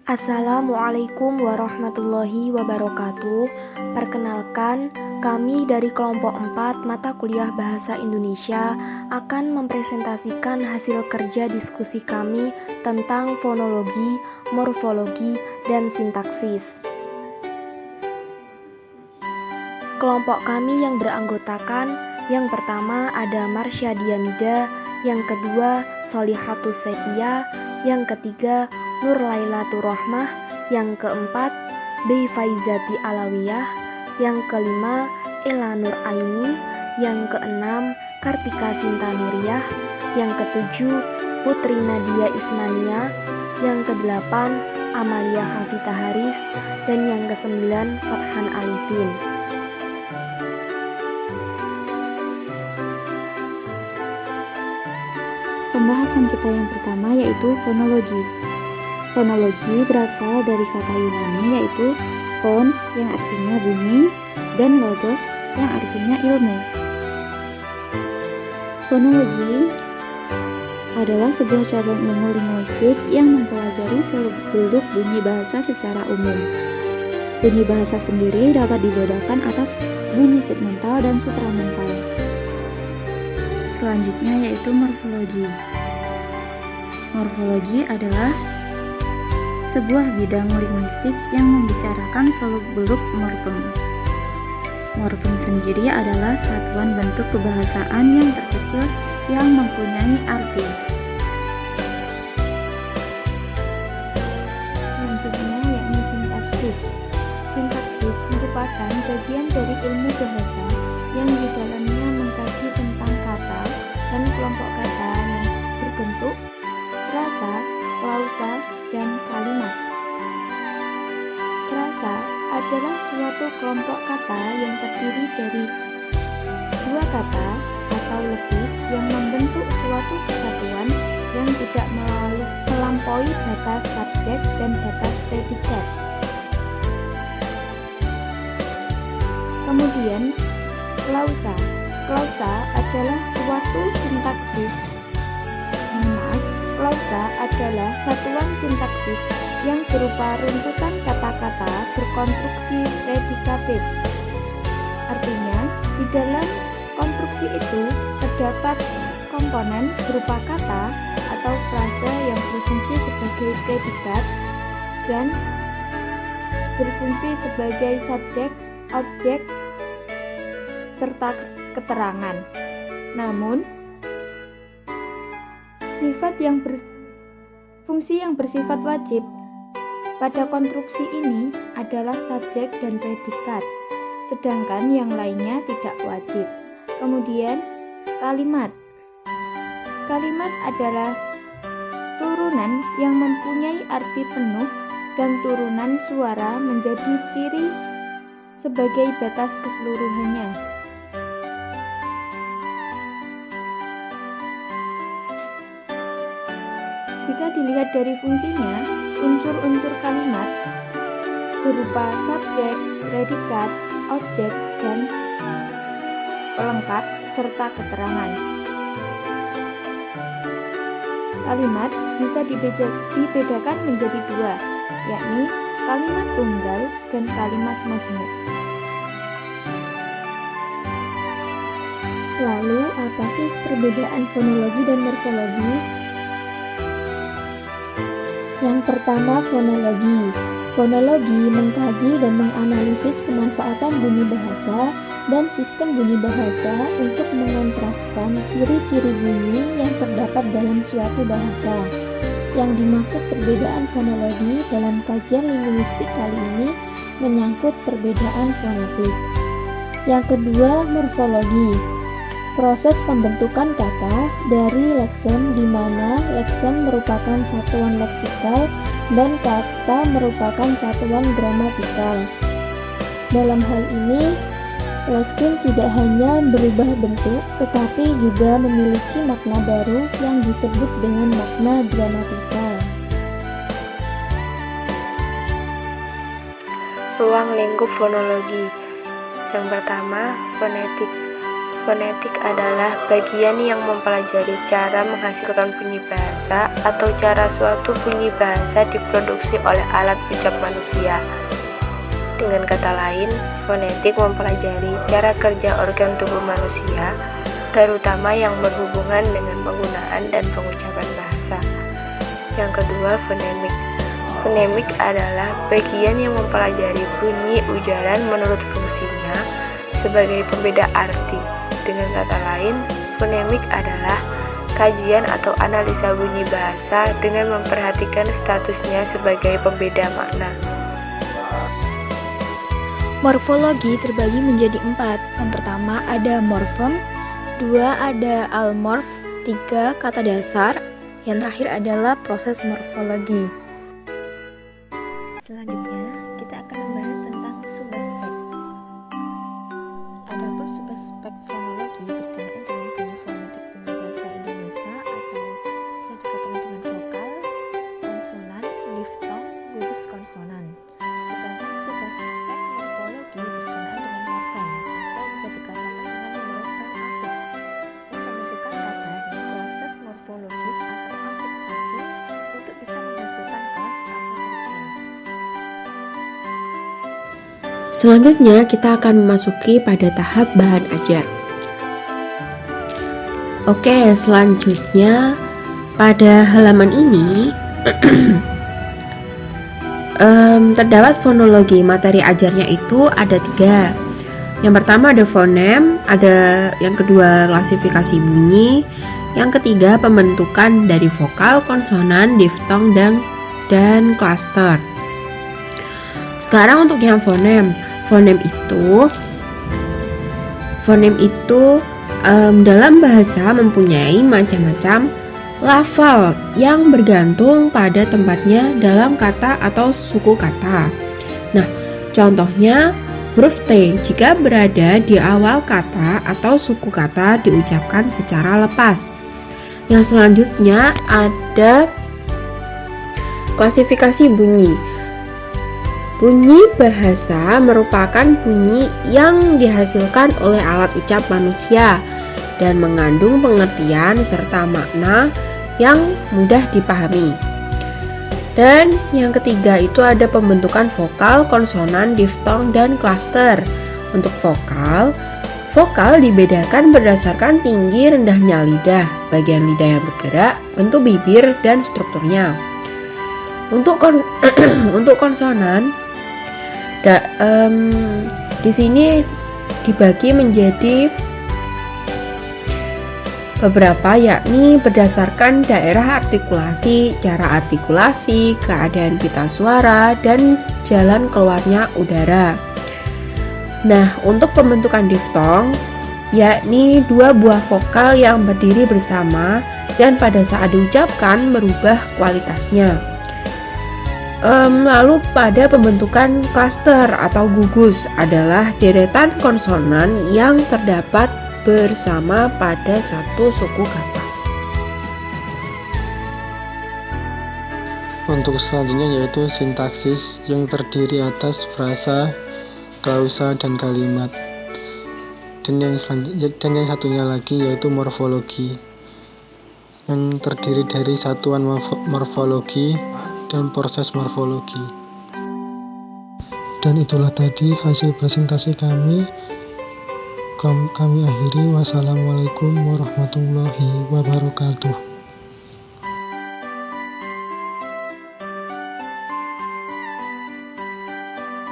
Assalamualaikum warahmatullahi wabarakatuh. Perkenalkan, kami dari kelompok 4 mata kuliah Bahasa Indonesia akan mempresentasikan hasil kerja diskusi kami tentang fonologi, morfologi, dan sintaksis. Kelompok kami yang beranggotakan, yang pertama ada Marsha Diamida, yang kedua Solihatus Sepia, yang ketiga Nur Lailatul Rohmah, yang keempat Bey Faizati Alawiyah, yang kelima Ela Nur Aini, yang keenam Kartika Sinta Nuriyah, yang ketujuh Putri Nadia Ismania, yang kedelapan Amalia Hafita Haris, dan yang kesembilan Fathan Alifin. Pembahasan kita yang pertama yaitu fonologi. Fonologi berasal dari kata Yunani yaitu fon yang artinya bunyi dan logos yang artinya ilmu. Fonologi adalah sebuah cabang ilmu linguistik yang mempelajari seluk-beluk bunyi bahasa secara umum. Bunyi bahasa sendiri dapat dibedakan atas bunyi segmental dan supramental. Selanjutnya yaitu morfologi. Morfologi adalah sebuah bidang linguistik yang membicarakan seluk-beluk morfem. Morfem sendiri adalah satuan bentuk kebahasaan yang terkecil yang mempunyai arti. Selanjutnya yakni sintaksis. Sintaksis merupakan bagian dari ilmu bahasa yang di dalamnya mengkaji tentang kata dan kelompok kata yang berbentuk frasa, klausa, dan kalimat. Frasa adalah suatu kelompok kata yang terdiri dari dua kata atau lebih yang membentuk suatu kesatuan yang tidak melampaui batas subjek dan batas predikat. Kemudian, klausa. Klausa adalah suatu sintaksis. Klausa adalah satuan sintaksis yang berupa runtutan kata-kata berkonstruksi predikatif. Artinya, di dalam konstruksi itu terdapat komponen berupa kata atau frase yang berfungsi sebagai predikat dan berfungsi sebagai subjek, objek, serta keterangan. Namun, fungsi yang bersifat wajib pada konstruksi ini adalah subjek dan predikat, sedangkan yang lainnya tidak wajib. Kemudian, kalimat. Kalimat adalah turunan yang mempunyai arti penuh dan turunan suara menjadi ciri sebagai batas keseluruhannya. Jika dilihat dari fungsinya, unsur-unsur kalimat berupa subjek, predikat, objek, dan pelengkap serta keterangan. Kalimat bisa dibedakan menjadi dua, yakni kalimat tunggal dan kalimat majmuk. Lalu, apa sih perbedaan fonologi dan morfologi? Yang pertama, fonologi. Fonologi mengkaji dan menganalisis pemanfaatan bunyi bahasa dan sistem bunyi bahasa untuk mengontraskan ciri-ciri bunyi yang terdapat dalam suatu bahasa. Yang dimaksud perbedaan fonologi dalam kajian linguistik kali ini menyangkut perbedaan fonetik. Yang kedua, morfologi. Proses pembentukan kata dari leksem, di mana leksem merupakan satuan leksikal dan kata merupakan satuan gramatikal. Dalam hal ini, leksim tidak hanya berubah bentuk, tetapi juga memiliki makna baru yang disebut dengan makna gramatikal. Ruang lingkup fonologi. Yang pertama, fonetik. Fonetik adalah bagian yang mempelajari cara menghasilkan bunyi bahasa atau cara suatu bunyi bahasa diproduksi oleh alat ucap manusia. Dengan kata lain, fonetik mempelajari cara kerja organ tubuh manusia, terutama yang berhubungan dengan penggunaan dan pengucapan bahasa. Yang kedua, fonemik. Fonemik adalah bagian yang mempelajari bunyi ujaran menurut fungsinya sebagai pembeda arti. Dengan kata lain, fonemik adalah kajian atau analisa bunyi bahasa dengan memperhatikan statusnya sebagai pembeda makna. Morfologi terbagi menjadi 4. Yang pertama ada morfem, 2 ada almorf, 3 kata dasar, yang terakhir adalah proses morfologi. Selanjutnya, kita akan membahas tentang subaspek. Adapun subaspek fonologi berkenaan dengan bunyi fonetik bunyi bahasa Indonesia atau bisa dikatakan dengan vokal, konsonan, diftong, gugus konsonan. Sedangkan subaspek morfologi berkenaan dengan morfem atau bisa dikatakan dengan morfem afiks yang pembentukan kata dengan proses morfologis atau afiksasi untuk bisa menghasilkan kelas atau kerja. Selanjutnya kita akan memasuki pada tahap bahan ajar. Oke, selanjutnya pada halaman ini terdapat fonologi. Materi ajarnya itu ada 3. Yang pertama ada fonem, ada yang kedua klasifikasi bunyi, yang ketiga pembentukan dari vokal, konsonan, diftong, dan klaster. Sekarang untuk yang fonem itu dalam bahasa mempunyai macam-macam lafal yang bergantung pada tempatnya dalam kata atau suku kata. Nah, contohnya huruf T jika berada di awal kata atau suku kata diucapkan secara lepas. Yang selanjutnya ada klasifikasi bunyi. Bunyi bahasa merupakan bunyi yang dihasilkan oleh alat ucap manusia dan mengandung pengertian serta makna yang mudah dipahami. Dan yang ketiga itu ada pembentukan vokal, konsonan, diftong, dan klaster. Untuk vokal dibedakan berdasarkan tinggi rendahnya lidah, bagian lidah yang bergerak, bentuk bibir, dan strukturnya. Untuk konsonan, di sini dibagi menjadi beberapa, yakni berdasarkan daerah artikulasi, cara artikulasi, keadaan pita suara, dan jalan keluarnya udara. Nah, untuk pembentukan diftong, yakni 2 buah vokal yang berdiri bersama dan pada saat diucapkan merubah kualitasnya. Lalu pada pembentukan klaster atau gugus adalah deretan konsonan yang terdapat bersama pada satu suku kata. Untuk selanjutnya yaitu sintaksis yang terdiri atas frasa, klausa, dan kalimat. Dan yang satunya lagi yaitu morfologi yang terdiri dari satuan morfologi dan proses morfologi. Dan itulah tadi hasil presentasi kami. Kami akhiri. Wassalamualaikum warahmatullahi wabarakatuh.